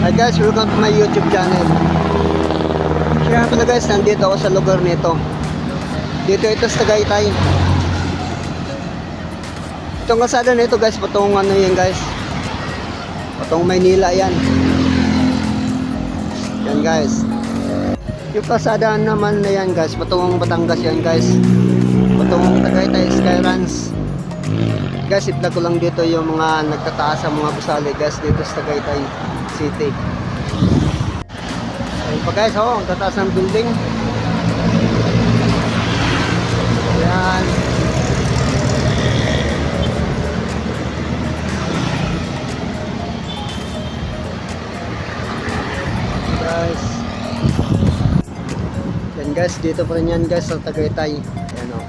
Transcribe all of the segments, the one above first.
Hi guys, welcome to my YouTube channel. Kaya pala guys, nandito ako sa lugar nito. Dito ito sa Tagaytay. Itong kalsada nito guys, patong ano yan guys. Patong Maynila yan. Yan guys. Yung kalsada naman na yan guys, patong Batangas yan guys. Patong Tagaytay Skyruns. Guys, i-vlog ko lang dito yung mga nagtataas sa mga gusali guys dito sa Tagaytay City. Ayun pa guys, oh, ang tataas ng building. Ayan. Guys. Yan guys, dito pa rin yan guys sa Tagaytay. Ayan o.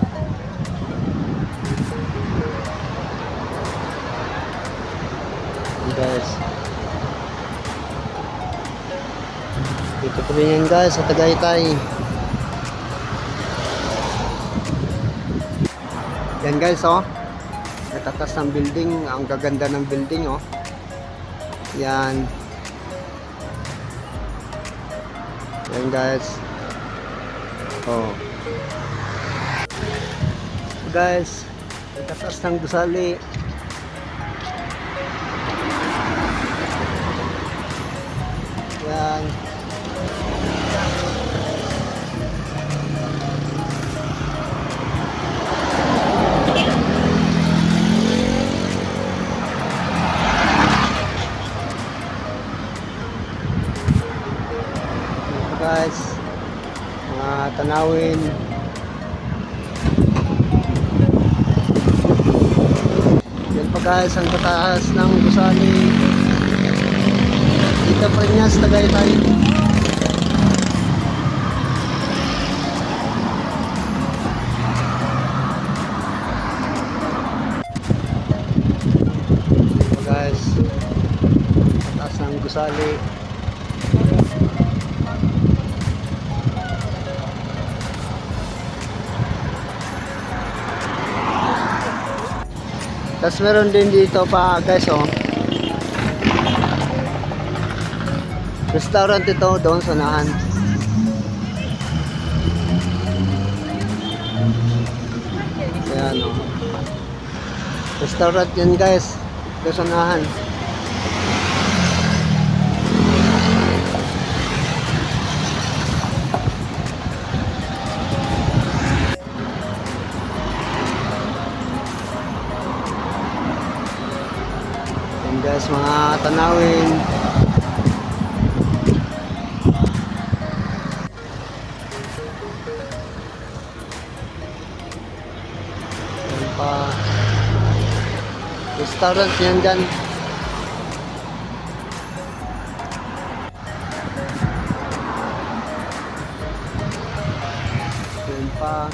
Guys. Dito pa rin yan guys sa Tagaytay. Yan guys oh. Natatas ng building. Ang gaganda ng building oh. Yan. Yan guys. Oh. Guys. Natatas ng gusali. Yan. Guys, mga tanawin. Yan pa guys ang tataas ng gusali. Dito pa rin yan sa Tagaytay. Dito guys, tataas ng gusali. Tapos meron din dito pa guys oh. Restaurant ito doon sa unahan. Ayan oh. Restaurant yan guys. Doon sa unahan. Ayan guys, mga tanawin. Restaurant yan dyan. Yan pa.